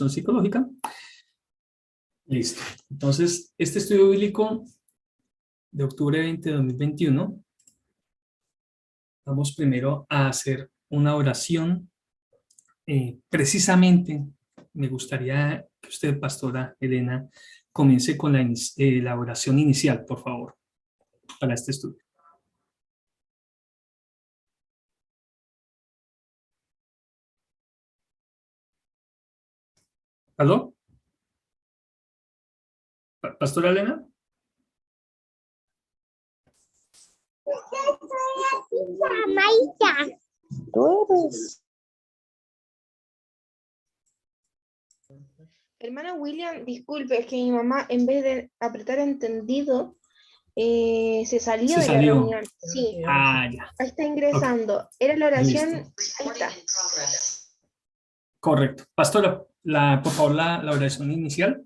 evaluación psicológica. Listo. Entonces, este estudio bíblico de octubre 20 de 2021, vamos primero a hacer una oración. Precisamente, me gustaría que usted, pastora Elena, comience con la oración inicial, por favor, para este estudio. ¿Aló? ¿Pastora Elena? Hermana William, disculpe, es que mi mamá en vez de apretar entendido, se salió de la reunión. Sí, Ya. ahí está ingresando. Okay. Era la oración, Listo. ahí está. Correcto. Pastora, por favor, la oración inicial.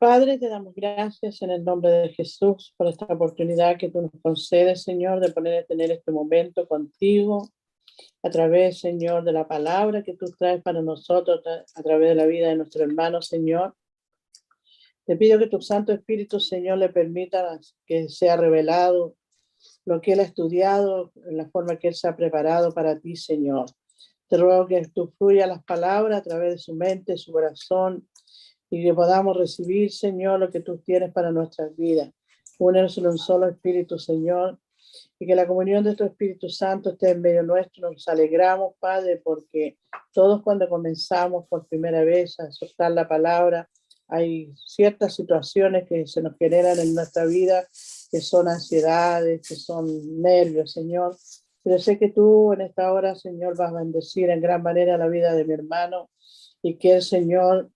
Padre, te damos gracias en el nombre de Jesús por esta oportunidad que tú nos concedes, Señor, de tener este momento contigo, a través, Señor, de la palabra que tú traes para nosotros, a través de la vida de nuestro hermano, Señor. Te pido que tu Santo Espíritu, Señor, le permita que sea revelado lo que él ha estudiado, en la forma que él se ha preparado para ti, Señor. Te ruego que tú fluyas las palabras a través de su mente, su corazón, y que podamos recibir, Señor, lo que tú tienes para nuestras vidas. Unirnos en un solo Espíritu, Señor, y que la comunión de tu Espíritu Santo esté en medio nuestro. Nos alegramos, Padre, porque todos cuando comenzamos por primera vez a soltar la palabra, hay ciertas situaciones que se nos generan en nuestra vida, que son ansiedades, que son nervios, Señor. Pero sé que tú en esta hora, Señor, vas a bendecir en gran manera la vida de mi hermano y que el Señor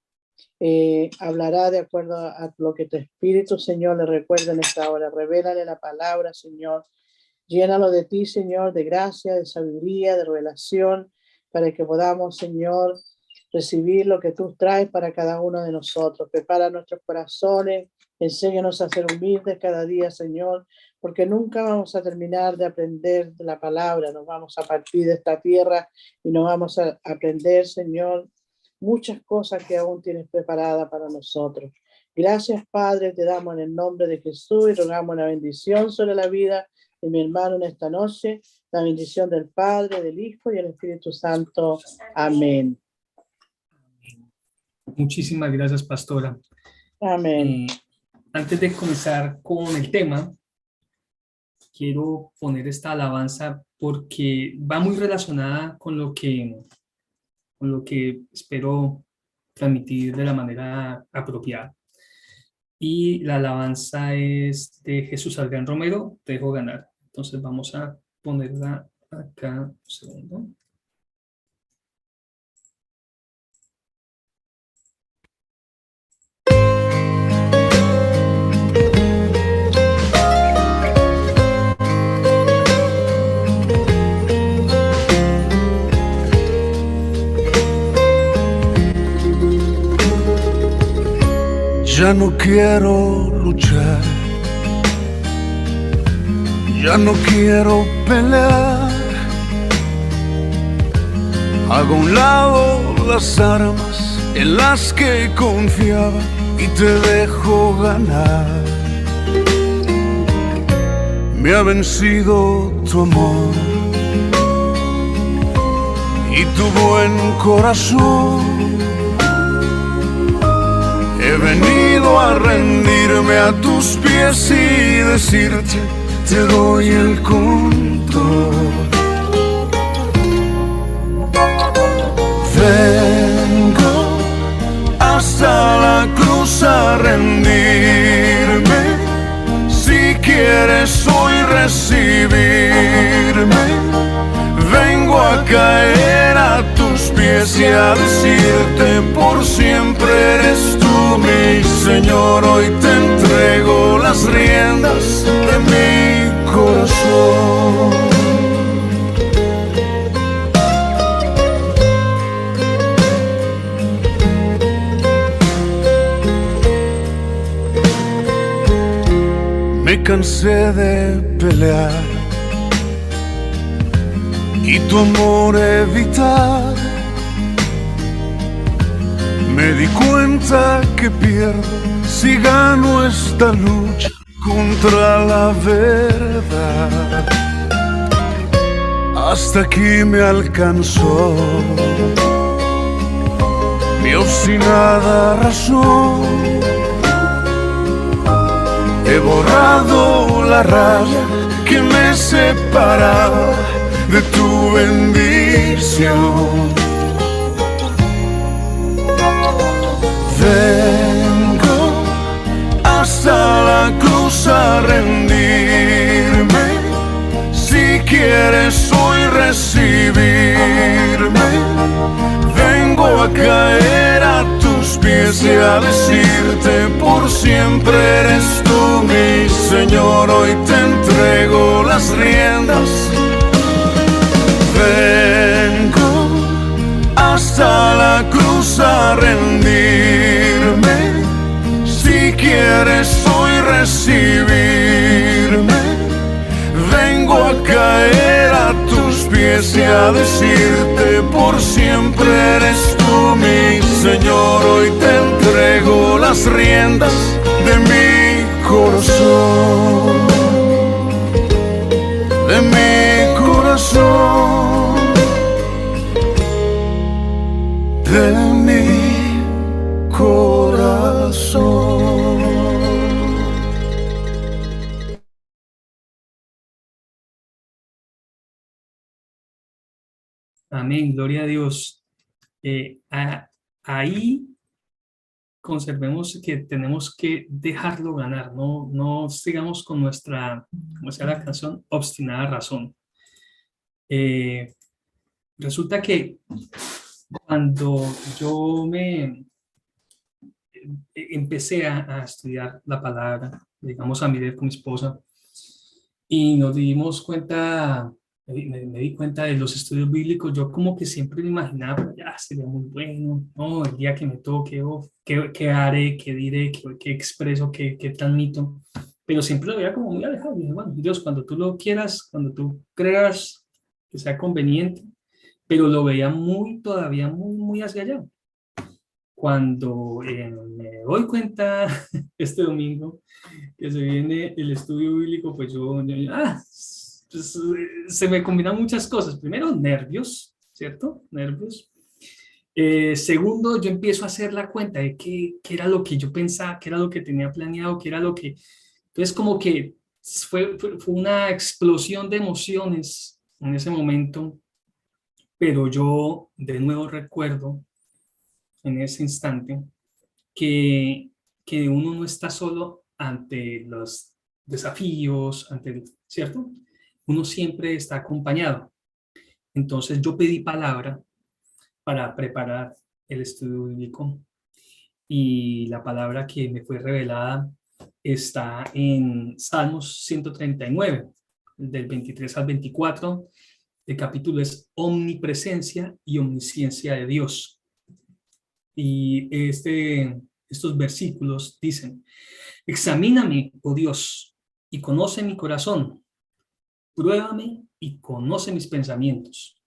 hablará de acuerdo a lo que tu Espíritu, Señor, le recuerda en esta hora. Revélale la palabra, Señor. Llénalo de ti, Señor, de gracia, de sabiduría, de revelación, para que podamos, Señor, recibir lo que tú traes para cada uno de nosotros. Prepara nuestros corazones, enséñanos a ser humildes cada día, Señor, porque nunca vamos a terminar de aprender de la palabra. Nos vamos a partir de esta tierra y nos vamos a aprender, Señor, muchas cosas que aún tienes preparada para nosotros. Gracias, Padre, te damos en el nombre de Jesús y rogamos una bendición sobre la vida de mi hermano en esta noche, la bendición del Padre, del Hijo y del Espíritu Santo. Amén. Muchísimas gracias, pastora. Amén. Antes de comenzar con el tema, quiero poner esta alabanza porque va muy relacionada con lo que espero transmitir de la manera apropiada. Y la alabanza es de Jesús Adrián Romero, Te dejo ganar. Entonces vamos a ponerla acá, un segundo. Ya no quiero luchar, ya no quiero pelear. Hago a un lado las armas en las que confiaba y te dejo ganar. Me ha vencido tu amor y tu buen corazón. He venido a rendirme a tus pies y decirte, te doy el control. Vengo hasta la cruz a rendirme. Si quieres hoy recibirme, vengo a caer a tus pies y a decirte, por siempre eres tú mi Señor. Hoy te entrego las riendas de mi corazón. Me cansé de pelear y tu amor evitar. Me di cuenta que pierdo si gano esta lucha contra la verdad. Hasta aquí me alcanzó mi obstinada razón. He borrado la raya que me separaba de tu bendición. Vengo hasta la cruz a rendirme. Si quieres hoy recibirme, vengo a caer a tus pies y a decirte: por siempre eres tú mi Señor. Hoy te entrego las riendas. Vengo hasta la cruz a rendirme. Si quieres hoy recibirme, vengo a caer a tus pies y a decirte: por siempre eres tú mi Señor. Hoy te entrego las riendas de mi corazón, de mi corazón, de mi corazón. Amén, gloria a Dios. Ahí conservemos que tenemos que dejarlo ganar, no sigamos con nuestra, como decía la canción, obstinada razón. Resulta que cuando yo empecé a estudiar la palabra, digamos a mirar con mi esposa, y nos dimos cuenta, me di cuenta de los estudios bíblicos. Yo como que siempre me imaginaba: ya sería muy bueno, no, el día que me toque, qué haré, qué diré, qué expreso, qué transmito, pero siempre lo veía como muy alejado. Y dije: bueno, Dios, cuando tú lo quieras, cuando tú creas que sea conveniente, pero lo veía todavía muy hacia allá. Cuando me doy cuenta este domingo que se viene el estudio bíblico, pues pues, se me combinan muchas cosas. Primero, nervios, ¿cierto? Nervios. Segundo, yo empiezo a hacer la cuenta de qué era lo que yo pensaba, qué era lo que tenía planeado, qué era lo que... Entonces, como que fue una explosión de emociones en ese momento, pero yo de nuevo recuerdo en ese instante que uno no está solo ante los desafíos, ¿cierto? Uno siempre está acompañado. Entonces yo pedí palabra para preparar el estudio bíblico, y la palabra que me fue revelada está en Salmos 139, del 23 al 24. El capítulo es Omnipresencia y Omnisciencia de Dios. Y estos versículos dicen: examíname, oh Dios, y conoce mi corazón. Pruébame y conoce mis pensamientos.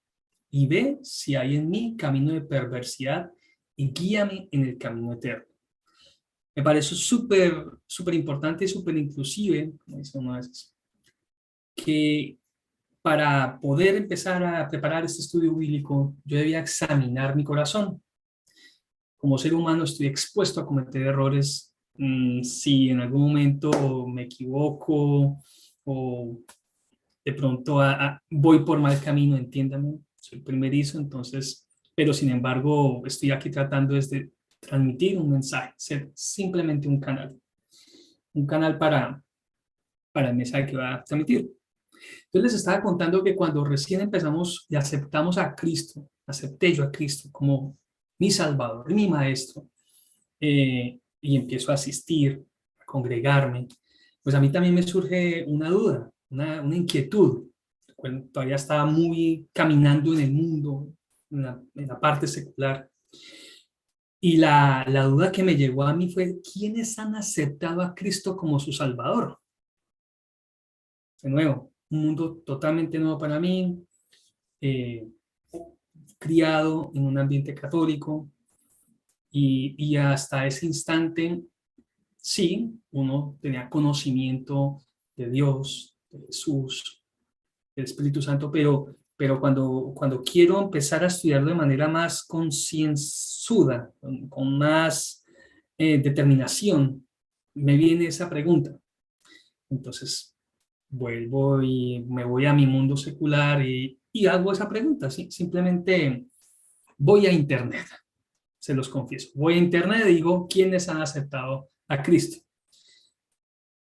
Y ve si hay en mí camino de perversidad, y guíame en el camino eterno. Me parece súper importante y súper inclusive, como dice uno a veces, que para poder empezar a preparar este estudio bíblico, yo debía examinar mi corazón. Como ser humano estoy expuesto a cometer errores. Si en algún momento me equivoco o de pronto voy por mal camino, entiéndame, soy primerizo, entonces, pero sin embargo estoy aquí tratando de transmitir un mensaje, ser simplemente un canal para el mensaje que va a transmitir. Entonces les estaba contando que cuando recién empezamos y aceptamos a Cristo, acepté yo a Cristo como mi Salvador, mi Maestro, y empiezo a asistir, a congregarme, pues a mí también me surge una duda, una inquietud. Bueno, todavía estaba muy caminando en el mundo, en la parte secular. Y la duda que me llegó a mí fue: ¿quiénes han aceptado a Cristo como su Salvador? De nuevo, un mundo totalmente nuevo para mí. eh, criado en un ambiente católico y hasta ese instante, sí, uno tenía conocimiento de Dios, de Jesús, del Espíritu Santo, pero cuando quiero empezar a estudiarlo de manera más concienzuda, con más determinación, me viene esa pregunta. Entonces, vuelvo y me voy a mi mundo secular y hago esa pregunta, ¿sí? Simplemente voy a Internet, se los confieso. Voy a Internet y digo, ¿quiénes han aceptado a Cristo?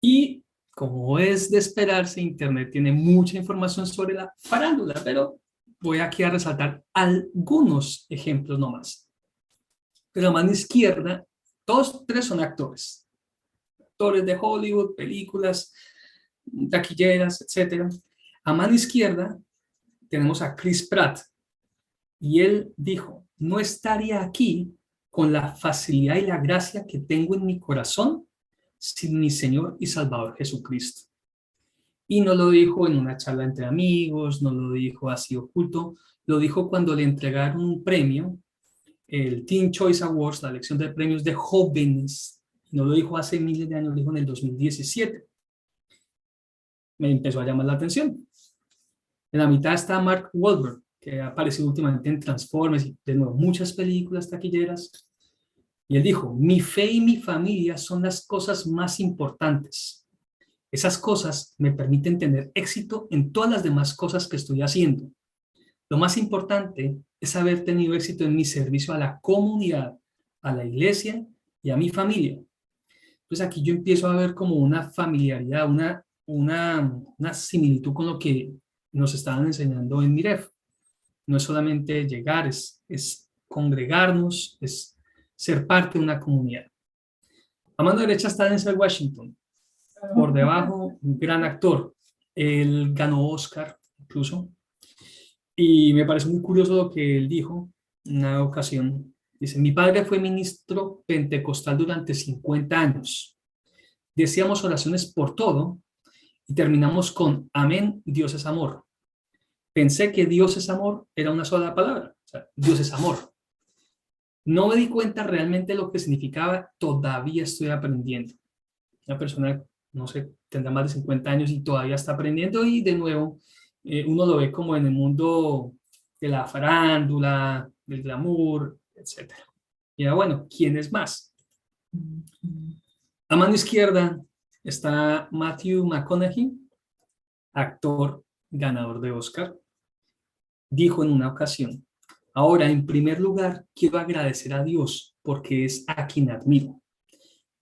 Y como es de esperarse, Internet tiene mucha información sobre la farándula, pero voy aquí a resaltar algunos ejemplos nomás. De la mano izquierda, todos tres son actores de Hollywood, películas, taquilleras, etc. A mano izquierda tenemos a Chris Pratt, y él dijo, no estaría aquí con la facilidad y la gracia que tengo en mi corazón sin mi Señor y Salvador Jesucristo. Y no lo dijo en una charla entre amigos, no lo dijo así oculto, lo dijo cuando le entregaron un premio, el Teen Choice Awards, la elección de premios de jóvenes. No lo dijo hace miles de años, lo dijo en el 2017. Me empezó a llamar la atención. En la mitad está Mark Wahlberg, que ha aparecido últimamente en Transformers y de nuevo muchas películas taquilleras. Y él dijo, mi fe y mi familia son las cosas más importantes. Esas cosas me permiten tener éxito en todas las demás cosas que estoy haciendo. Lo más importante es haber tenido éxito en mi servicio a la comunidad, a la iglesia y a mi familia. Entonces aquí yo empiezo a ver como una familiaridad, una similitud con lo que nos estaban enseñando en Miref. No es solamente llegar, es congregarnos, es ser parte de una comunidad. A mano derecha está Denzel Washington. Por debajo, un gran actor. Él ganó Oscar, incluso. Y me parece muy curioso lo que él dijo en una ocasión. Dice, mi padre fue ministro pentecostal durante 50 años. Decíamos oraciones por todo y terminamos con amén, Dios es amor. Pensé que Dios es amor era una sola palabra, o sea, Dios es amor. No me di cuenta realmente lo que significaba, todavía estoy aprendiendo. Una persona, no sé, tendrá más de 50 años y todavía está aprendiendo y de nuevo uno lo ve como en el mundo de la farándula, del glamour, etc. Y bueno, ¿quién es más? A mano izquierda está Matthew McConaughey, actor ganador de Oscar. Dijo en una ocasión, ahora en primer lugar quiero agradecer a Dios porque es a quien admiro.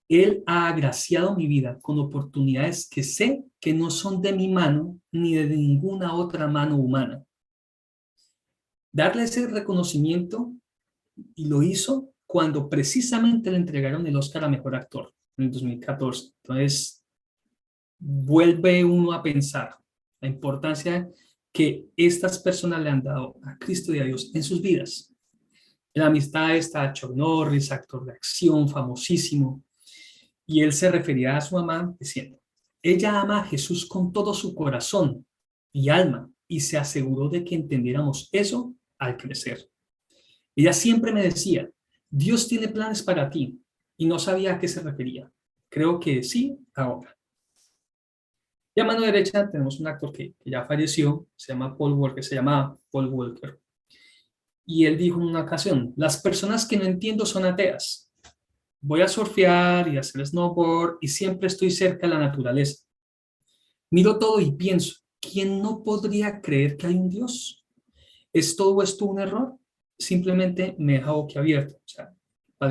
Él ha agraciado mi vida con oportunidades que sé que no son de mi mano ni de ninguna otra mano humana. Darle ese reconocimiento, y lo hizo cuando precisamente le entregaron el Oscar a Mejor Actor en el 2014. Entonces, vuelve uno a pensar la importancia que estas personas le han dado a Cristo y a Dios en sus vidas. En la amistad está Chuck Norris, actor de acción famosísimo, y él se refería a su mamá diciendo, ella ama a Jesús con todo su corazón y alma y se aseguró de que entendiéramos eso al crecer. Ella siempre me decía, Dios tiene planes para ti y no sabía a qué se refería. Creo que sí, ahora. Y a mano derecha tenemos un actor que ya falleció, se llama Paul Walker. Y él dijo en una ocasión, las personas que no entiendo son ateas. Voy a surfear y hacer snowboard y siempre estoy cerca de la naturaleza. Miro todo y pienso, ¿quién no podría creer que hay un Dios? ¿Es todo esto un error? Simplemente me deja boquiabierto. O sea,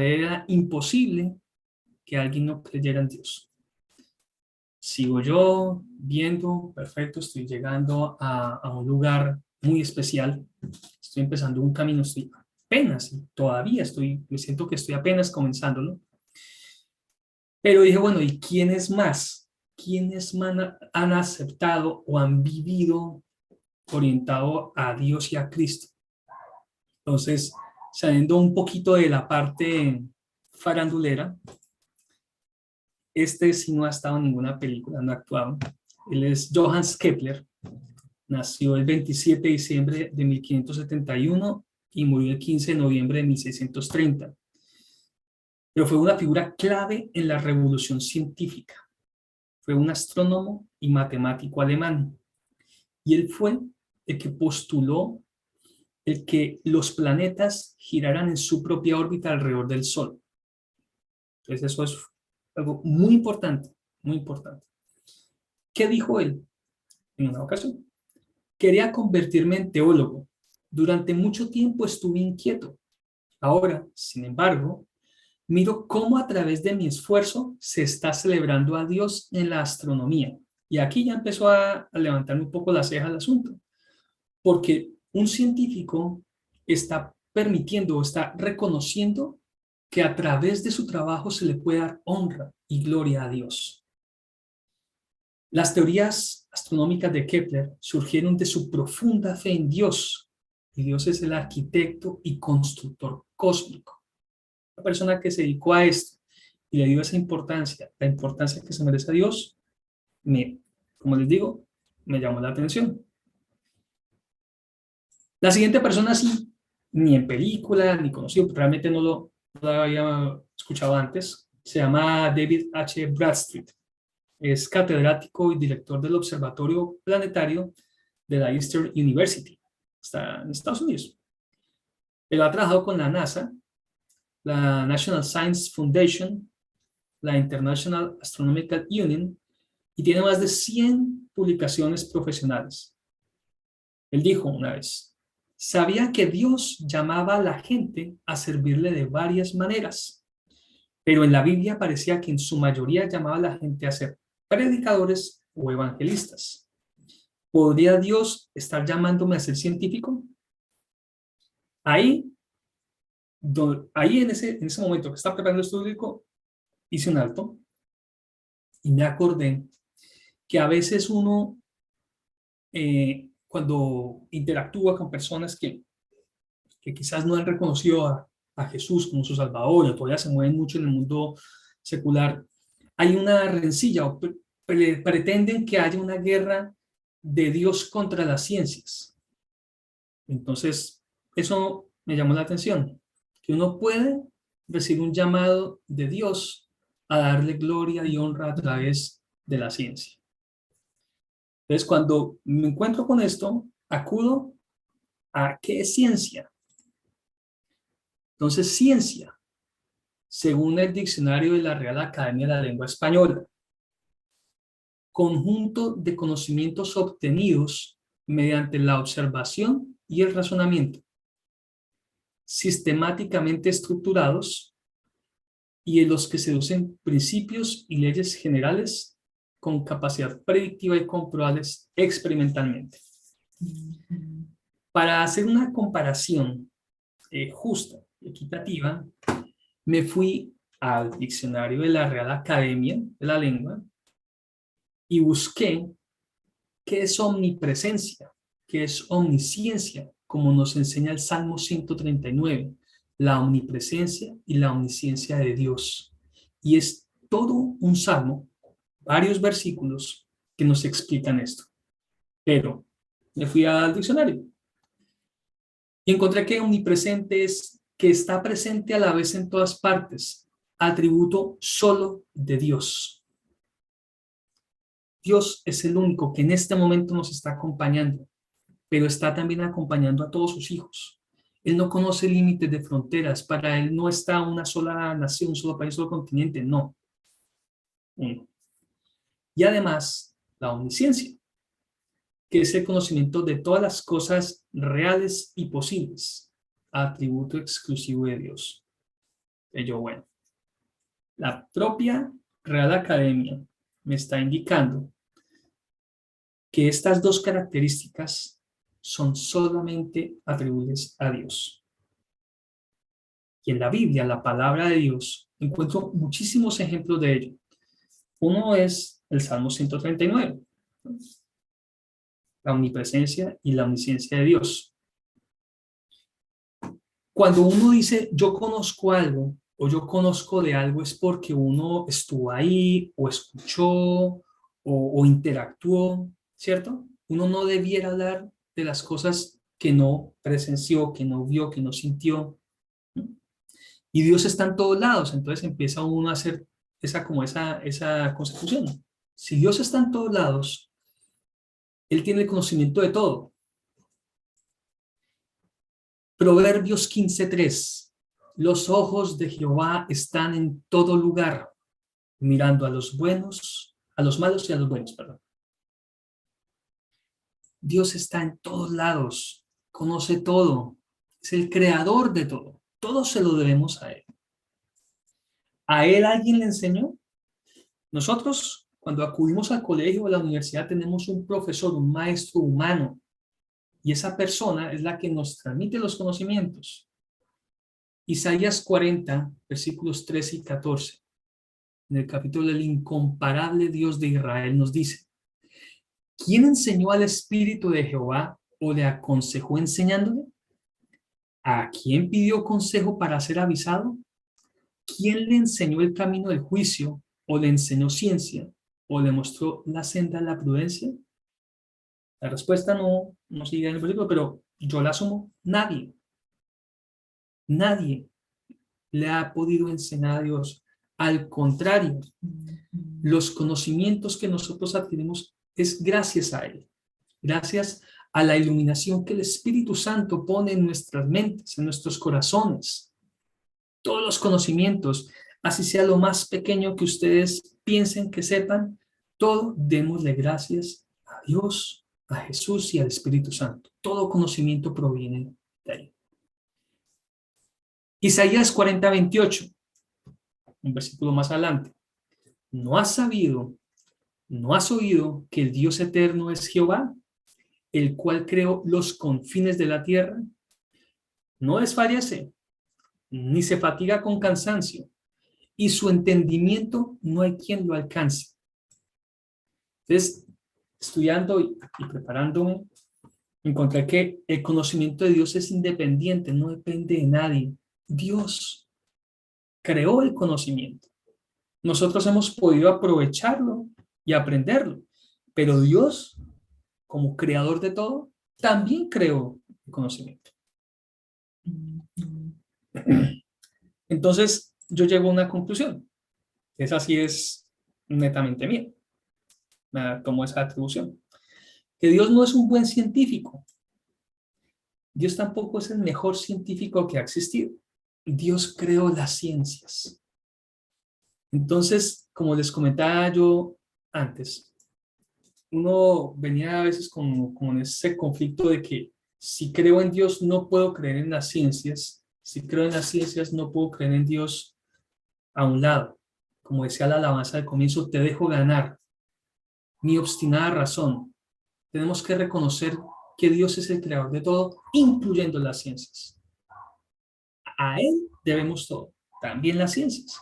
era imposible que alguien no creyera en Dios. Sigo yo viendo, perfecto, estoy llegando a un lugar muy especial. Estoy empezando un camino, estoy apenas, todavía me siento que estoy apenas comenzándolo. Pero dije, bueno, ¿y quiénes más? ¿Quiénes han aceptado o han vivido orientado a Dios y a Cristo? Entonces, saliendo un poquito de la parte farandulera, sí no ha estado en ninguna película, no ha actuado. Él es Johannes Kepler, Nació el 27 de diciembre de 1571 y murió el 15 de noviembre de 1630. Pero fue una figura clave en la revolución científica. Fue un astrónomo y matemático alemán. Y él fue el que postuló el que los planetas giraran en su propia órbita alrededor del Sol. Entonces eso es algo muy importante, muy importante. ¿Qué dijo él en una ocasión? Quería convertirme en teólogo. Durante mucho tiempo estuve inquieto. Ahora, sin embargo, miro cómo a través de mi esfuerzo se está celebrando a Dios en la astronomía. Y aquí ya empezó a levantarme un poco la ceja al asunto. Porque un científico está permitiendo o está reconociendo que a través de su trabajo se le puede dar honra y gloria a Dios. Las teorías astronómicas de Kepler surgieron de su profunda fe en Dios. Y Dios es el arquitecto y constructor cósmico. La persona que se dedicó a esto y le dio esa importancia, la importancia que se merece a Dios, como les digo, me llamó la atención. La siguiente persona sí, ni en película, ni conocido, realmente no lo había escuchado antes, se llama David H. Bradstreet. Es catedrático y director del Observatorio Planetario de la Eastern University. Está en Estados Unidos. Él ha trabajado con la NASA, la National Science Foundation, la International Astronomical Union y tiene más de 100 publicaciones profesionales. Él dijo una vez: sabía que Dios llamaba a la gente a servirle de varias maneras, pero en la Biblia parecía que en su mayoría llamaba a la gente a ser predicadores o evangelistas. ¿Podría Dios estar llamándome a ser científico? Ahí en ese momento que estaba preparando el estudio, hice un alto y me acordé que a veces uno, cuando interactúa con personas que quizás no han reconocido a Jesús como su Salvador, o todavía se mueven mucho en el mundo secular, hay una rencilla o pretenden que haya una guerra de Dios contra las ciencias. Entonces, eso me llamó la atención, que uno puede recibir un llamado de Dios a darle gloria y honra a través de la ciencia. Entonces, cuando me encuentro con esto, acudo a ¿qué es ciencia? Entonces, ciencia, según el diccionario de la Real Academia de la Lengua Española, conjunto de conocimientos obtenidos mediante la observación y el razonamiento, sistemáticamente estructurados y en los que se usan principios y leyes generales con capacidad predictiva y comprobables experimentalmente. Para hacer una comparación justa y equitativa, me fui al diccionario de la Real Academia de la Lengua y busqué qué es omnipresencia, qué es omnisciencia, como nos enseña el Salmo 139, la omnipresencia y la omnisciencia de Dios. Y es todo un salmo, varios versículos que nos explican esto. Pero me fui al diccionario y encontré que omnipresente es que está presente a la vez en todas partes, atributo solo de Dios. Dios es el único que en este momento nos está acompañando, pero está también acompañando a todos sus hijos. Él no conoce límites de fronteras, para él no está una sola nación, un solo país, un solo continente, no. Y además, la omnisciencia, que es el conocimiento de todas las cosas reales y posibles, atributo exclusivo de Dios. Bueno, la propia Real Academia me está indicando que estas dos características son solamente atribuibles a Dios. Y en la Biblia, la palabra de Dios, encuentro muchísimos ejemplos de ello. Uno es el Salmo 139, la omnipresencia y la omnisciencia de Dios. Cuando uno dice yo conozco algo o yo conozco de algo, es porque uno estuvo ahí o escuchó o interactuó, ¿cierto? Uno no debiera hablar de las cosas que no presenció, que no vio, que no sintió. Y Dios está en todos lados, entonces empieza uno a hacer esa consecución. Si Dios está en todos lados, Él tiene el conocimiento de todo. Proverbios 15:3. Los ojos de Jehová están en todo lugar, mirando a los buenos, a los malos y a los buenos, perdón. Dios está en todos lados, conoce todo, es el creador de todo. Todo se lo debemos a Él. ¿A Él alguien le enseñó? Nosotros, cuando acudimos al colegio o a la universidad, tenemos un profesor, un maestro humano, y esa persona es la que nos transmite los conocimientos. Isaías 40, versículos 13 y 14, en el capítulo del incomparable Dios de Israel, nos dice: ¿quién enseñó al Espíritu de Jehová o le aconsejó enseñándole? ¿A quién pidió consejo para ser avisado? ¿Quién le enseñó el camino del juicio o le enseñó ciencia o le mostró la senda de la prudencia? La respuesta no sigue en el versículo, pero yo la asumo: nadie. Nadie le ha podido enseñar a Dios. Al contrario, los conocimientos que nosotros adquirimos es gracias a Él, gracias a la iluminación que el Espíritu Santo pone en nuestras mentes, en nuestros corazones. Todos los conocimientos, así sea lo más pequeño que ustedes piensen que sepan, todo démosle gracias a Dios, a Jesús y al Espíritu Santo. Todo conocimiento proviene de ahí. Isaías 40:28, un versículo más adelante. ¿No has sabido, no has oído que el Dios eterno es Jehová, el cual creó los confines de la tierra? No desfallece, ni se fatiga con cansancio, y su entendimiento no hay quien lo alcance. Entonces, estudiando y preparándome, encontré que el conocimiento de Dios es independiente, no depende de nadie. Dios creó el conocimiento. Nosotros hemos podido aprovecharlo y aprenderlo, pero Dios, como creador de todo, también creó el conocimiento. Entonces, yo llego a una conclusión. Esa sí es netamente mía. Tomo esa atribución. Que Dios no es un buen científico. Dios tampoco es el mejor científico que ha existido. Dios creó las ciencias. Entonces, como les comentaba yo antes, uno venía a veces como en ese conflicto de que si creo en Dios no puedo creer en las ciencias, si creo en las ciencias no puedo creer en Dios a un lado. Como decía la alabanza del comienzo, te dejo ganar. Mi obstinada razón. Tenemos que reconocer que Dios es el creador de todo, incluyendo las ciencias. A Él debemos todo, también las ciencias.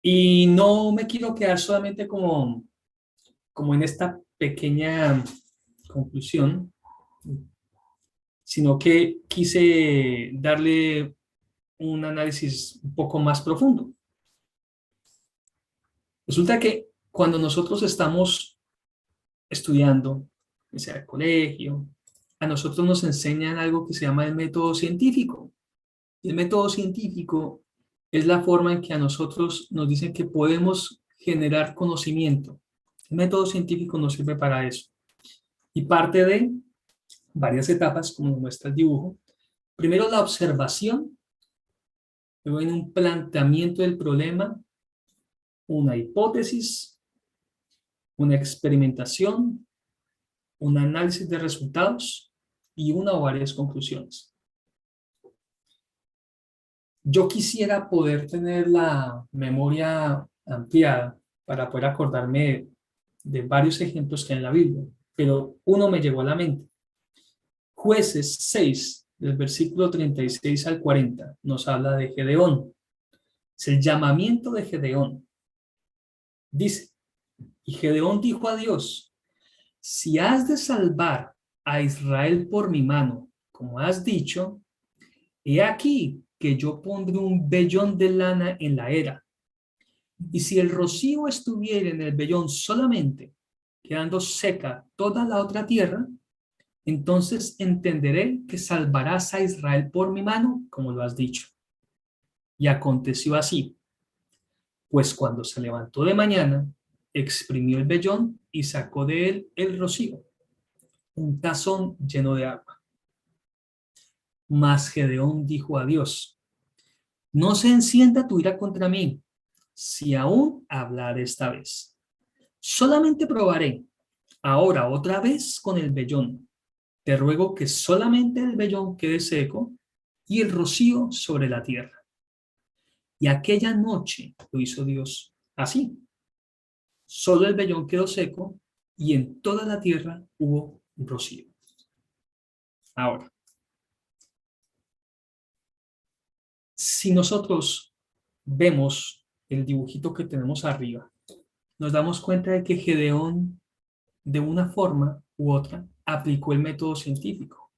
Y no me quiero quedar solamente como en esta pequeña conclusión, sino que quise darle un análisis un poco más profundo. Resulta que cuando nosotros estamos estudiando, sea el colegio, a nosotros nos enseñan algo que se llama el método científico. El método científico es la forma en que a nosotros nos dicen que podemos generar conocimiento. El método científico nos sirve para eso. Y parte de varias etapas, como nos muestra el dibujo. Primero la observación, luego en un planteamiento del problema, una hipótesis, una experimentación, un análisis de resultados y una o varias conclusiones. Yo quisiera poder tener la memoria ampliada para poder acordarme de varios ejemplos que hay en la Biblia, pero uno me llegó a la mente. Jueces 6, del versículo 36 al 40, nos habla de Gedeón. Es el llamamiento de Gedeón. Dice, y Gedeón dijo a Dios: si has de salvar a Israel por mi mano, como has dicho, he aquí que yo pondré un vellón de lana en la era. Y si el rocío estuviera en el vellón solamente, quedando seca toda la otra tierra, entonces entenderé que salvarás a Israel por mi mano, como lo has dicho. Y aconteció así, pues cuando se levantó de mañana, exprimió el vellón y sacó de él el rocío, un tazón lleno de agua. Mas Gedeón dijo a Dios: no se encienda tu ira contra mí, si aún hablaré esta vez. Solamente probaré, ahora otra vez con el vellón. Te ruego que solamente el vellón quede seco y el rocío sobre la tierra. Y aquella noche lo hizo Dios así. Solo el vellón quedó seco y en toda la tierra hubo rocío. Ahora, si nosotros vemos el dibujito que tenemos arriba, nos damos cuenta de que Gedeón, de una forma u otra, aplicó el método científico.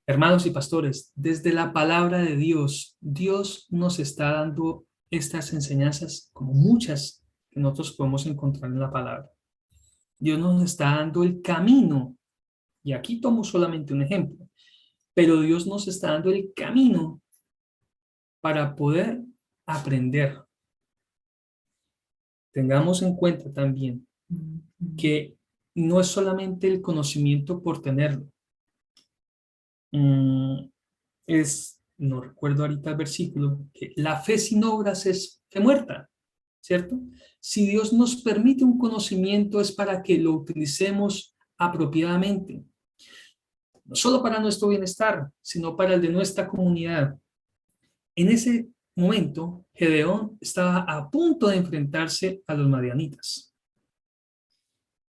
Hermanos y pastores, desde la palabra de Dios, Dios nos está dando estas enseñanzas, como muchas que nosotros podemos encontrar en la palabra. Dios nos está dando el camino, y aquí tomo solamente un ejemplo, pero Dios nos está dando el camino para poder aprender. Tengamos en cuenta también que no es solamente el conocimiento por tenerlo. No recuerdo ahorita el versículo, que la fe sin obras es fe muerta, ¿cierto? Si Dios nos permite un conocimiento es para que lo utilicemos apropiadamente, no solo para nuestro bienestar, sino para el de nuestra comunidad. En ese momento, Gedeón estaba a punto de enfrentarse a los madianitas.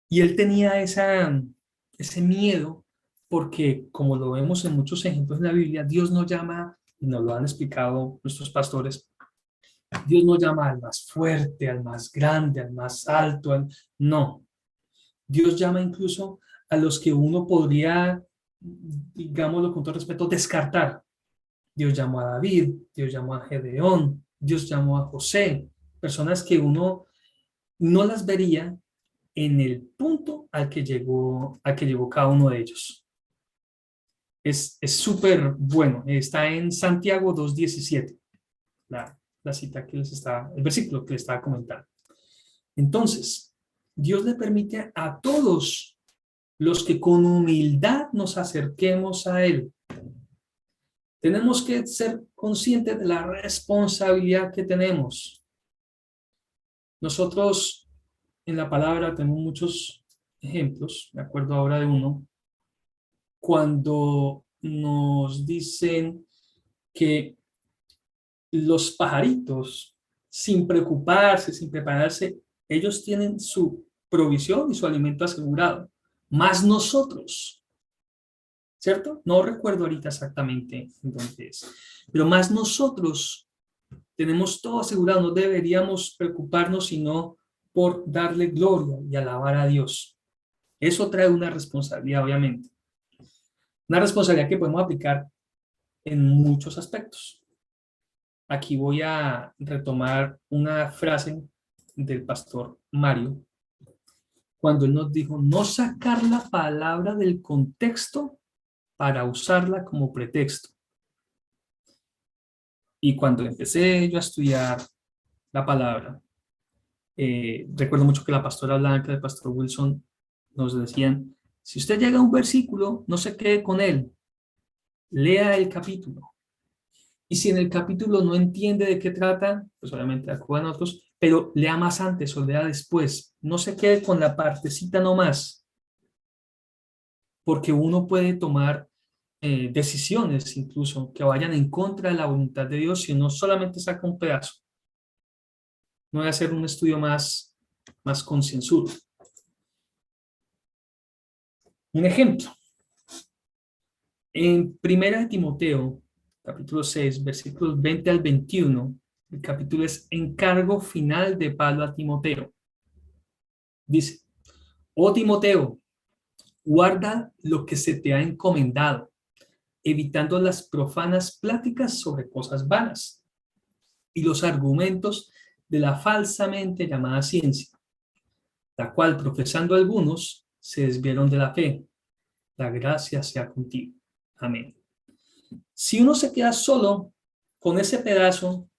Y él tenía ese miedo porque, como lo vemos en muchos ejemplos en la Biblia, Dios no llama, y nos lo han explicado nuestros pastores, Dios no llama al más fuerte, al más grande, al más alto, no. Dios llama incluso a los que uno podría, digámoslo con todo respeto, descartar. Dios llamó a David, Dios llamó a Gedeón, Dios llamó a José, personas que uno no las vería en el punto al que llegó cada uno de ellos. Es súper bueno. Está en Santiago 2:17, la cita que el versículo que les estaba comentando. Entonces, Dios le permite a todos los que con humildad nos acerquemos a Él. Tenemos que ser conscientes de la responsabilidad que tenemos. Nosotros en la palabra tenemos muchos ejemplos, me acuerdo ahora de uno, cuando nos dicen que los pajaritos, sin preocuparse, sin prepararse, ellos tienen su provisión y su alimento asegurado, más nosotros, ¿cierto? No recuerdo ahorita exactamente dónde es, pero más nosotros tenemos todo asegurado, no deberíamos preocuparnos sino por darle gloria y alabar a Dios. Eso trae una responsabilidad, obviamente. Una responsabilidad que podemos aplicar en muchos aspectos. Aquí voy a retomar una frase del pastor Mario, cuando él nos dijo, no sacar la palabra del contexto para usarla como pretexto. Y cuando empecé yo a estudiar la palabra, recuerdo mucho que la pastora Blanca, el pastor Wilson, nos decían, si usted llega a un versículo, no se quede con él, lea el capítulo. Y si en el capítulo no entiende de qué trata, pues obviamente acudan otros, pero lea más antes o lea después. No se quede con la partecita nomás, porque uno puede tomar decisiones incluso que vayan en contra de la voluntad de Dios si uno solamente saca un pedazo. No voy a hacer un estudio más concienzudo. Un ejemplo. En 1 Timoteo, capítulo 6, versículos 20 al 21, el capítulo es encargo final de Pablo a Timoteo. Dice, oh Timoteo, guarda lo que se te ha encomendado, evitando las profanas pláticas sobre cosas vanas y los argumentos de la falsamente llamada ciencia, la cual profesando algunos se desviaron de la fe. La gracia sea contigo. Amén. Si uno se queda solo con ese pedazo,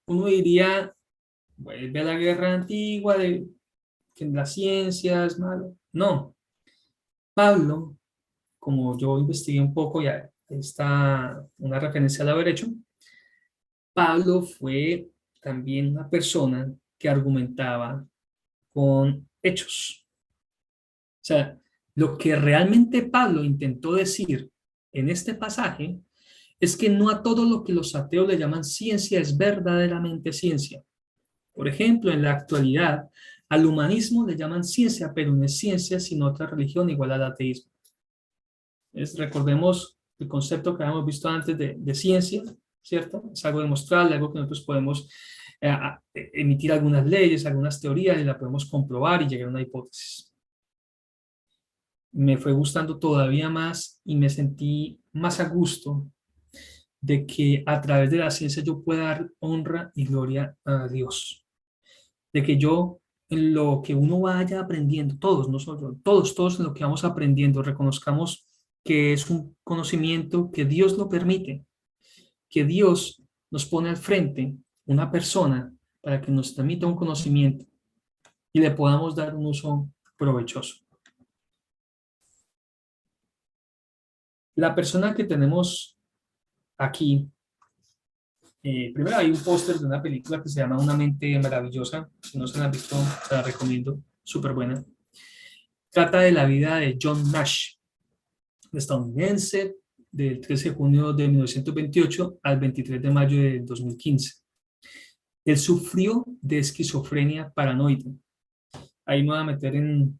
uno diría, vuelve a la guerra antigua de que la ciencia es malo. No. Pablo, como yo investigué un poco, ya está una referencia al haber hecho, Pablo fue también una persona que argumentaba con hechos. O sea, lo que realmente Pablo intentó decir en este pasaje es que no a todo lo que los ateos le llaman ciencia es verdaderamente ciencia. Por ejemplo, en la actualidad, al humanismo le llaman ciencia, pero no es ciencia sino otra religión igual al ateísmo. Recordemos el concepto que habíamos visto antes de ciencia, ¿cierto? Es algo demostrable, algo que nosotros podemos emitir algunas leyes, algunas teorías y la podemos comprobar y llegar a una hipótesis. Me fue gustando todavía más y me sentí más a gusto de que a través de la ciencia yo pueda dar honra y gloria a Dios. De que yo, en lo que uno vaya aprendiendo, todos nosotros, todos en lo que vamos aprendiendo, reconozcamos que es un conocimiento que Dios lo permite, que Dios nos pone al frente una persona para que nos transmita un conocimiento y le podamos dar un uso provechoso. La persona que tenemos aquí, primero hay un póster de una película que se llama Una mente maravillosa. Si no se la han visto, se la recomiendo, súper buena. Trata de la vida de John Nash, estadounidense, del 13 de junio de 1928 al 23 de mayo de 2015. Él sufrió de esquizofrenia paranoide. Ahí me voy a meter en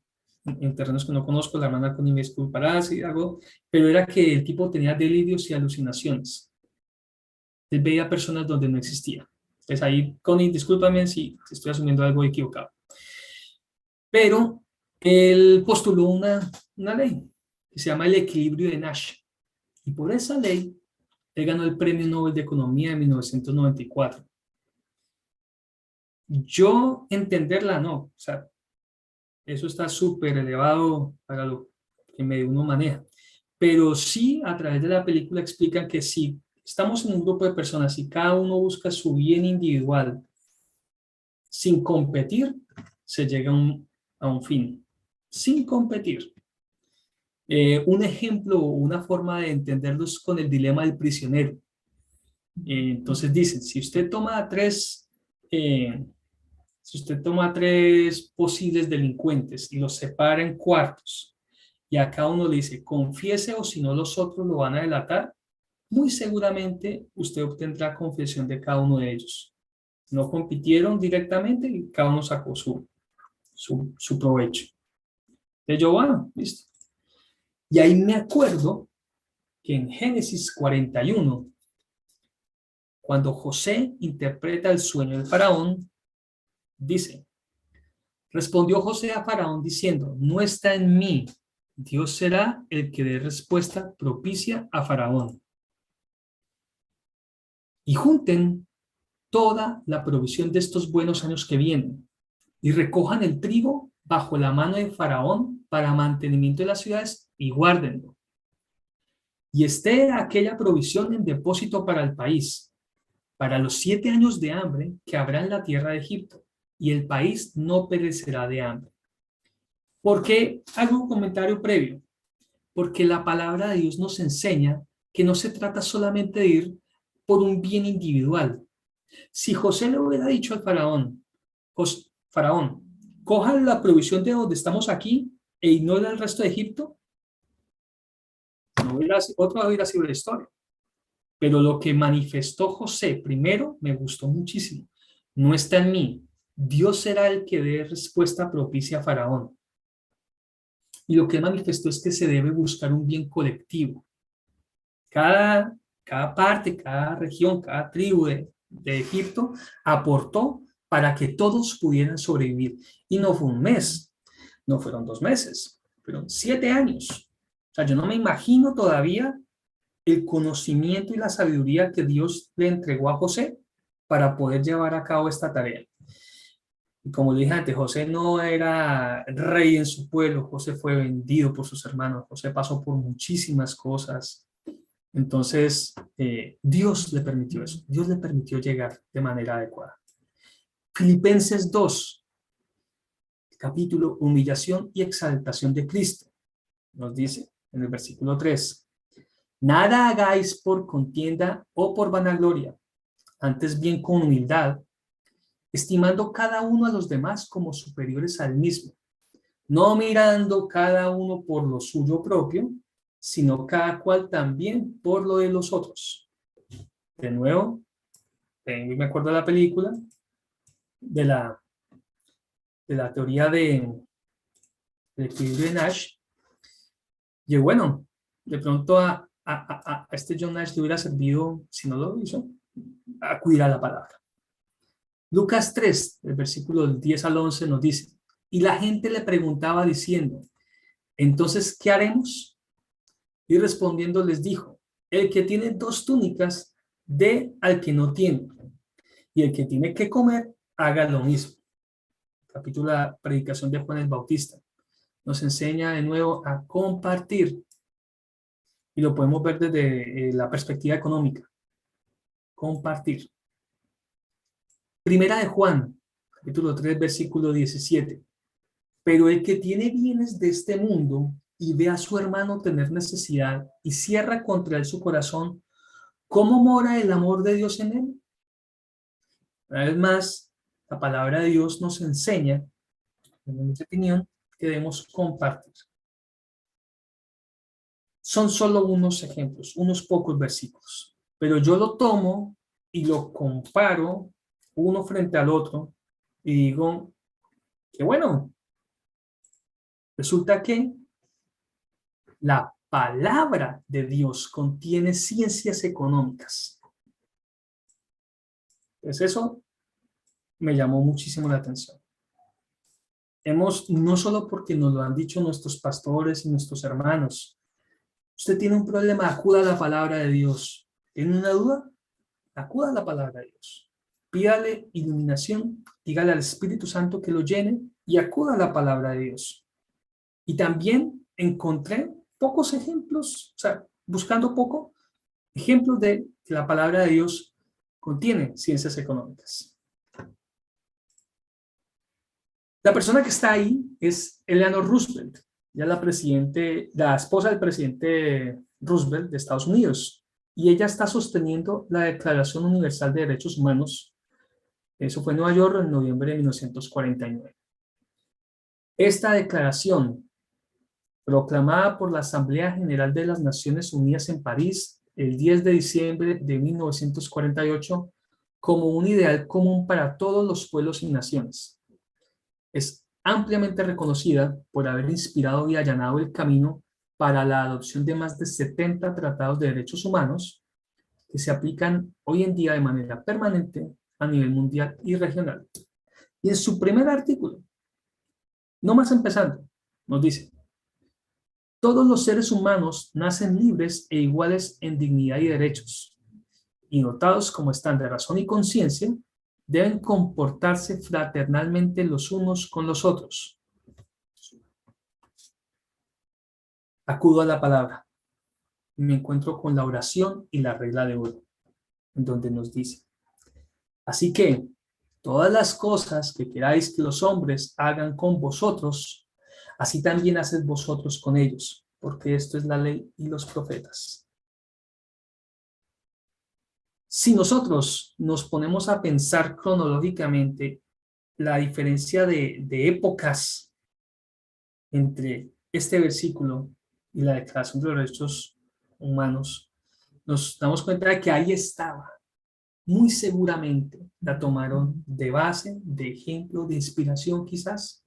terrenos que no conozco, la hermana Connie me disculpará si hago, pero era que el tipo tenía delirios y alucinaciones. Él veía personas donde no existía. Pues ahí, Connie, discúlpame si estoy asumiendo algo equivocado. Pero él postuló una ley que se llama el equilibrio de Nash. Y por esa ley, él ganó el Premio Nobel de Economía en 1994. Yo entenderla no, o sea, eso está súper elevado para lo que uno maneja. Pero sí, a través de la película explican que si estamos en un grupo de personas y cada uno busca su bien individual, sin competir, se llega a un fin. Sin competir. Un ejemplo o una forma de entenderlo es con el dilema del prisionero. Entonces dicen, si usted toma tres posibles delincuentes y los separa en cuartos y a cada uno le dice, confiese o si no los otros lo van a delatar, muy seguramente usted obtendrá confesión de cada uno de ellos. No compitieron directamente y cada uno sacó su provecho. Entonces yo, bueno, listo. Y ahí me acuerdo que en Génesis 41, cuando José interpreta el sueño del faraón, dice, respondió José a faraón diciendo, no está en mí, Dios será el que dé respuesta propicia a faraón. Y junten toda la provisión de estos buenos años que vienen y recojan el trigo bajo la mano de faraón para mantenimiento de las ciudades y guárdenlo. Y esté aquella provisión en depósito para el país, para los 7 años de hambre que habrá en la tierra de Egipto, y el país no perecerá de hambre. ¿Por qué hago un comentario previo? Porque la palabra de Dios nos enseña que no se trata solamente de ir por un bien individual. Si José le hubiera dicho al faraón, faraón, cojan la provisión de donde estamos aquí e ignoren el resto de Egipto, otra hubiera sido la historia. Pero lo que manifestó José primero me gustó muchísimo. No está en mí. Dios será el que dé respuesta propicia a faraón. Y lo que manifestó es que se debe buscar un bien colectivo. Cada parte, cada región, cada tribu de Egipto aportó para que todos pudieran sobrevivir. Y no fue un mes, no fueron 2 meses, fueron 7 años. O sea, yo no me imagino todavía el conocimiento y la sabiduría que Dios le entregó a José para poder llevar a cabo esta tarea. Y como le dije antes, José no era rey en su pueblo, José fue vendido por sus hermanos, José pasó por muchísimas cosas. Entonces, Dios le permitió eso, Dios le permitió llegar de manera adecuada. Filipenses 2, capítulo humillación y exaltación de Cristo, nos dice en el versículo 3, nada hagáis por contienda o por vanagloria, antes bien con humildad, estimando cada uno a los demás como superiores al mismo, no mirando cada uno por lo suyo propio, sino cada cual también por lo de los otros. De nuevo, me acuerdo de la película, de la teoría del equilibrio de Nash, y bueno, de pronto a este John Nash le hubiera servido, si no lo hizo, a cuidar la palabra. Lucas 3, el versículo 10 al 11 nos dice, y la gente le preguntaba diciendo, entonces, ¿qué haremos? Y respondiendo les dijo, el que tiene 2 túnicas, dé al que no tiene, y el que tiene que comer, haga lo mismo. Capítulo de la predicación de Juan el Bautista. Nos enseña de nuevo a compartir, y lo podemos ver desde la perspectiva económica. Compartir. Primera de Juan, capítulo 3, versículo 17. Pero el que tiene bienes de este mundo y ve a su hermano tener necesidad y cierra contra él su corazón, ¿cómo mora el amor de Dios en él? Una vez más, la palabra de Dios nos enseña, en mi opinión, que debemos compartir. Son solo unos ejemplos, unos pocos versículos, pero yo lo tomo y lo comparo uno frente al otro y digo que bueno, resulta que la palabra de Dios contiene ciencias económicas. Pues eso me llamó muchísimo la atención. No solo porque nos lo han dicho nuestros pastores y nuestros hermanos, usted tiene un problema, acuda a la palabra de Dios. ¿Tiene una duda? Acuda a la palabra de Dios. Pídale iluminación, dígale al Espíritu Santo que lo llene y acuda a la palabra de Dios. Y también encontré pocos ejemplos, o sea, buscando poco, ejemplos de que la palabra de Dios contiene ciencias económicas. La persona que está ahí es Eleanor Roosevelt, ya la esposa del presidente Roosevelt de Estados Unidos, y ella está sosteniendo la Declaración Universal de Derechos Humanos. Eso fue en Nueva York en noviembre de 1949. Esta declaración, proclamada por la Asamblea General de las Naciones Unidas en París el 10 de diciembre de 1948, como un ideal común para todos los pueblos y naciones. Es ampliamente reconocida por haber inspirado y allanado el camino para la adopción de más de 70 tratados de derechos humanos que se aplican hoy en día de manera permanente a nivel mundial y regional. Y en su primer artículo, no más empezando, nos dice: todos los seres humanos nacen libres e iguales en dignidad y derechos, y dotados como están de razón y conciencia, deben comportarse fraternalmente los unos con los otros. Acudo a la palabra y me encuentro con la oración y la regla de oro, en donde nos dice: así que todas las cosas que queráis que los hombres hagan con vosotros, así también haced vosotros con ellos, porque esto es la ley y los profetas. Si nosotros nos ponemos a pensar cronológicamente la diferencia de épocas entre este versículo y la Declaración de los Derechos Humanos, nos damos cuenta de que ahí estaba. Muy seguramente la tomaron de base, de ejemplo, de inspiración quizás,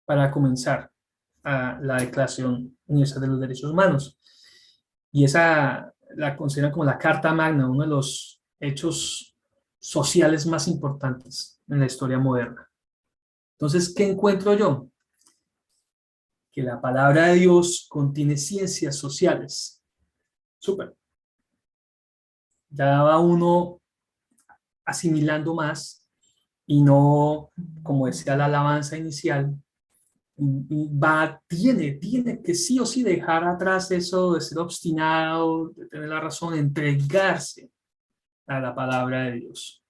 para comenzar a la Declaración Universal de los Derechos Humanos. Y esa la consideran como la Carta Magna, uno de los hechos sociales más importantes en la historia moderna. Entonces, ¿qué encuentro yo? Que la palabra de Dios contiene ciencias sociales. Súper. Ya va uno asimilando más y no, como decía la alabanza inicial, tiene que sí o sí dejar atrás eso de ser obstinado, de tener la razón, entregarse a la palabra de Dios.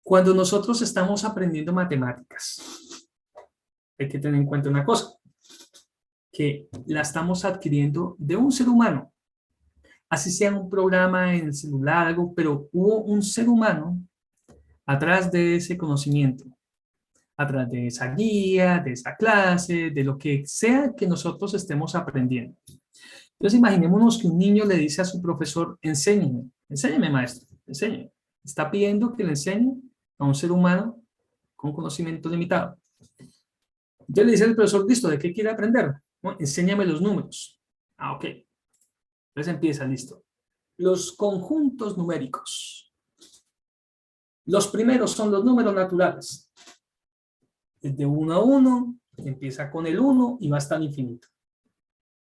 Cuando nosotros estamos aprendiendo matemáticas, hay que tener en cuenta una cosa, que la estamos adquiriendo de un ser humano, así sea un programa en el celular, algo, pero hubo un ser humano atrás de ese conocimiento, atrás de esa guía, de esa clase, de lo que sea que nosotros estemos aprendiendo. Entonces imaginémonos que un niño le dice a su profesor, enséñeme maestro, enséñeme. Está pidiendo que le enseñe a un ser humano con conocimiento limitado. Entonces le dice al profesor, listo, ¿de qué quiere aprender? Bueno, enséñame los números. Ah, ok. Entonces empieza, listo. Los conjuntos numéricos. Los primeros son los números naturales. Desde 1 a 1, empieza con el 1 y va hasta el infinito.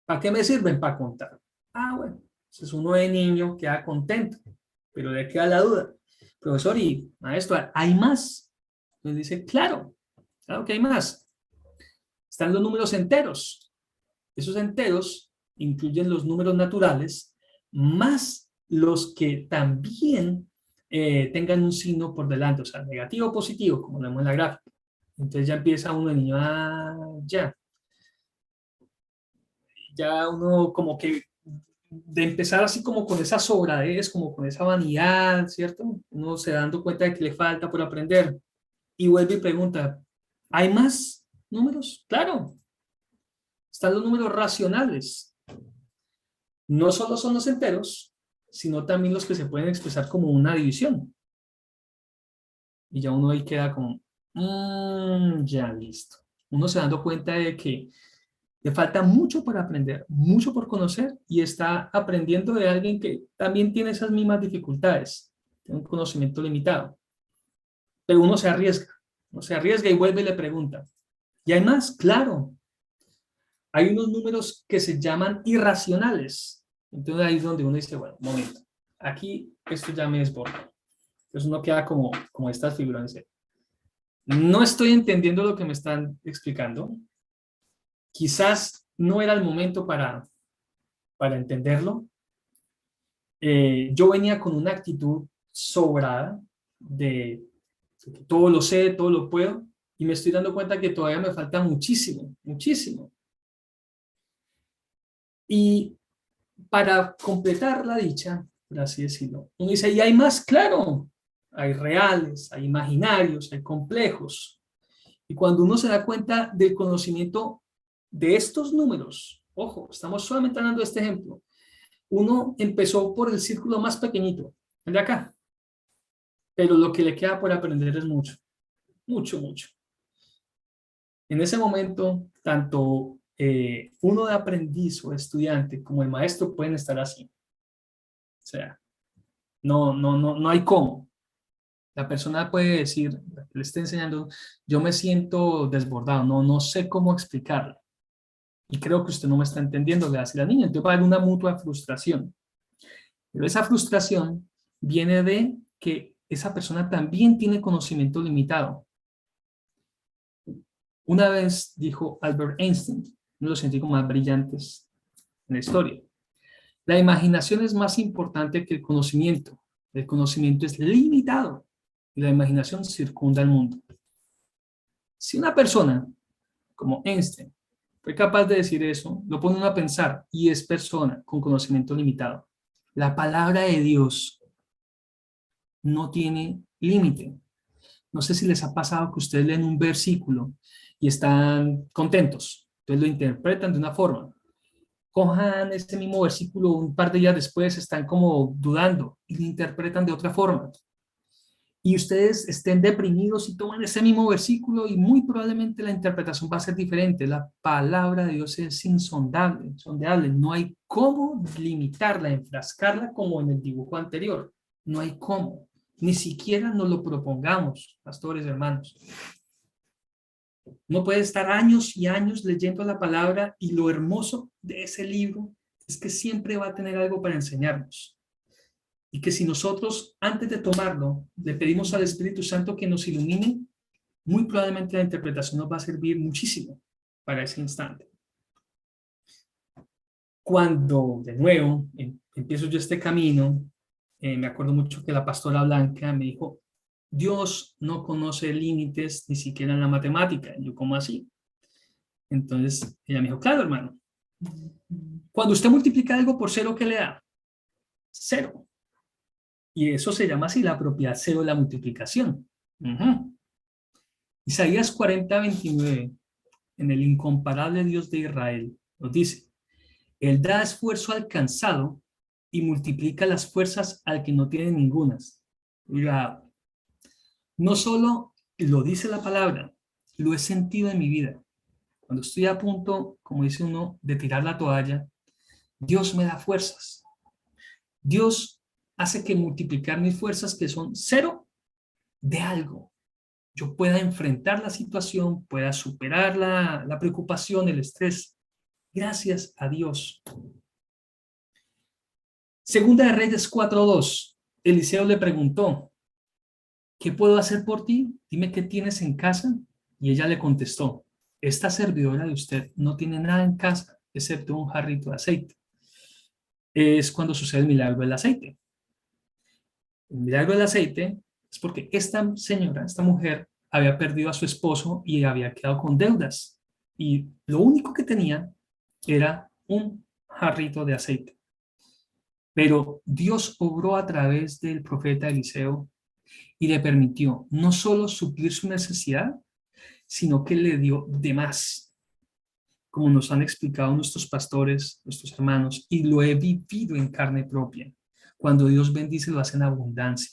¿Para qué me sirven? Para contar. Ah, bueno, entonces uno de niño queda contento, pero de qué queda la duda. Profesor y maestro, ¿hay más? Entonces dice, claro que hay más. Están los números enteros. Esos enteros incluyen los números naturales, más los que también tengan un signo por delante, o sea, negativo o positivo, como lo vemos en la gráfica. Entonces ya empieza uno de niño, ya uno como que de empezar así como con esa sobradez, como con esa vanidad, ¿cierto? Uno se dando cuenta de que le falta por aprender y vuelve y pregunta, ¿hay más números? Claro, están los números racionales. No solo son los enteros, sino también los que se pueden expresar como una división. Y ya uno ahí queda como, ya listo. Uno se dando cuenta de que le falta mucho por aprender, mucho por conocer y está aprendiendo de alguien que también tiene esas mismas dificultades, tiene un conocimiento limitado. Pero uno se arriesga y vuelve y le pregunta, ¿y hay más? Claro. Hay unos números que se llaman irracionales. Entonces ahí es donde uno dice, bueno, un momento, aquí esto ya me desborda. Entonces uno queda como estas figuras. No estoy entendiendo lo que me están explicando. Quizás no era el momento para entenderlo. Yo venía con una actitud sobrada de que todo lo sé, todo lo puedo, y me estoy dando cuenta que todavía me falta muchísimo, muchísimo. Y para completar la dicha, por así decirlo, uno dice, ¿y hay más? Claro, hay reales, hay imaginarios, hay complejos. Y cuando uno se da cuenta del conocimiento de estos números, ojo, estamos solamente hablando de este ejemplo, uno empezó por el círculo más pequeñito, el de acá, pero lo que le queda por aprender es mucho, mucho, mucho. En ese momento, tanto uno de aprendiz o estudiante como el maestro pueden estar así. O sea, no hay cómo. La persona puede decir, le está enseñando, yo me siento desbordado, no sé cómo explicarlo. Y creo que usted no me está entendiendo, le hace la niña. Entonces va a haber una mutua frustración. Pero esa frustración viene de que esa persona también tiene conocimiento limitado. Una vez dijo Albert Einstein, uno de los científicos más brillantes en la historia, la imaginación es más importante que el conocimiento. El conocimiento es limitado y la imaginación circunda el mundo. Si una persona como Einstein fue capaz de decir eso, lo pone uno a pensar y es persona con conocimiento limitado. La palabra de Dios no tiene límite. No sé si les ha pasado que ustedes leen un versículo y están contentos, entonces lo interpretan de una forma. Cojan este mismo versículo un par de días después, están como dudando y lo interpretan de otra forma. Y ustedes estén deprimidos y toman ese mismo versículo y muy probablemente la interpretación va a ser diferente. La palabra de Dios es insondable, insondable. No hay cómo limitarla, enfrascarla como en el dibujo anterior. No hay cómo. Ni siquiera nos lo propongamos, pastores, hermanos. No puede estar años y años leyendo la palabra y lo hermoso de ese libro es que siempre va a tener algo para enseñarnos. y que si nosotros antes de tomarlo le pedimos al Espíritu Santo que nos ilumine, muy probablemente la interpretación nos va a servir muchísimo para ese instante. Cuando de nuevo empiezo yo este camino, me acuerdo mucho que la pastora Blanca me dijo, Dios no conoce límites ni siquiera en la matemática. Y yo, ¿cómo así? Entonces ella me dijo, claro, hermano, cuando usted multiplica algo por cero, ¿qué le da? Cero. Y eso se llama así la propiedad cero de la multiplicación. Isaías 40:29, en el incomparable Dios de Israel, nos dice, Él da esfuerzo al cansado y multiplica las fuerzas al que no tiene ningunas. Mira, no solo lo dice la palabra, lo he sentido en mi vida. Cuando estoy a punto, como dice uno, de tirar la toalla, Dios me da fuerzas. Dios hace que multiplicar mis fuerzas, que son cero, de algo. Yo pueda enfrentar la situación, pueda superar la preocupación, el estrés. Gracias a Dios. Segunda de Reyes 4:2. Eliseo le preguntó, ¿qué puedo hacer por ti? Dime qué tienes en casa. Y ella le contestó, esta servidora de usted no tiene nada en casa, excepto un jarrito de aceite. Es cuando sucede el milagro del aceite. El milagro del aceite es porque esta señora, esta mujer, había perdido a su esposo y había quedado con deudas. Y lo único que tenía era un jarrito de aceite. Pero Dios obró a través del profeta Eliseo y le permitió no solo suplir su necesidad, sino que le dio de más, como nos han explicado nuestros pastores, nuestros hermanos, y lo he vivido en carne propia. Cuando Dios bendice, lo hace en abundancia.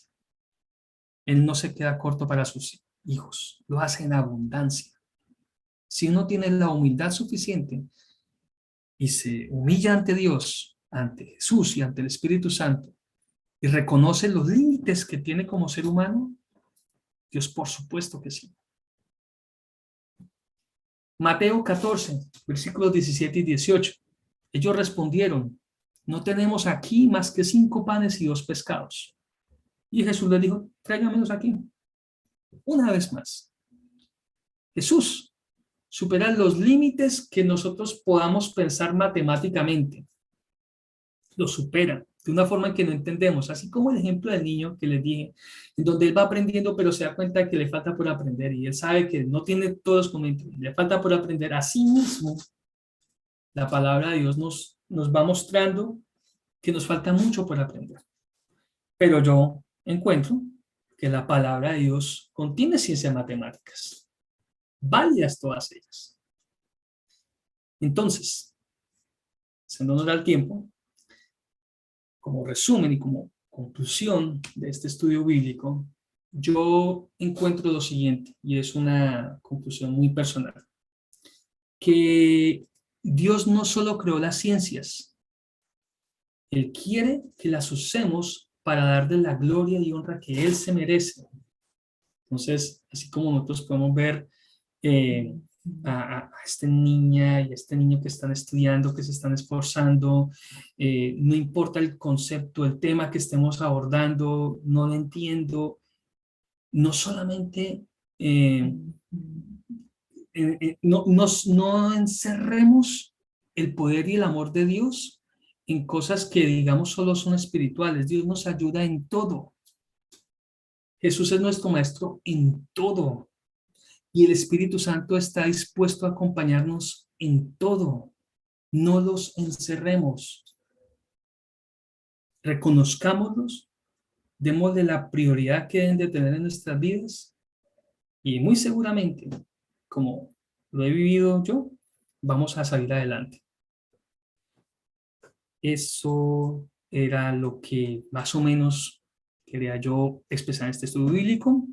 Él no se queda corto para sus hijos, lo hace en abundancia. Si uno tiene la humildad suficiente y se humilla ante Dios, ante Jesús y ante el Espíritu Santo, y reconoce los límites que tiene como ser humano, Dios por supuesto que sí. Mateo 14, versículos 17 y 18. Ellos respondieron, no tenemos aquí más que 5 panes y 2 pescados. Y Jesús les dijo, tráigamelos aquí. Una vez más. Jesús supera los límites que nosotros podamos pensar matemáticamente. Los supera de una forma en que no entendemos. Así como el ejemplo del niño que les dije, en donde él va aprendiendo, pero se da cuenta de que le falta por aprender. Y él sabe que no tiene todos los comentarios. Le falta por aprender. Así mismo, la palabra de Dios nos va mostrando que nos falta mucho por aprender. Pero yo encuentro que la palabra de Dios contiene ciencias matemáticas, válidas todas ellas. Entonces, haciendo honor al tiempo, como resumen y como conclusión de este estudio bíblico, yo encuentro lo siguiente, y es una conclusión muy personal, que Dios no solo creó las ciencias, Él quiere que las usemos para darle la gloria y honra que Él se merece. Entonces, así como nosotros podemos ver a esta niña y a este niño que están estudiando, que se están esforzando, no importa el concepto, el tema que estemos abordando, no lo entiendo, no solamente no encerremos el poder y el amor de Dios en cosas que digamos solo son espirituales. Dios nos ayuda en todo. Jesús es nuestro maestro en todo. Y el Espíritu Santo está dispuesto a acompañarnos en todo. No los encerremos. Reconozcámoslos, démosle la prioridad que deben de tener en nuestras vidas y muy seguramente, como lo he vivido yo, vamos a salir adelante. Eso era lo que más o menos quería yo expresar en este estudio bíblico.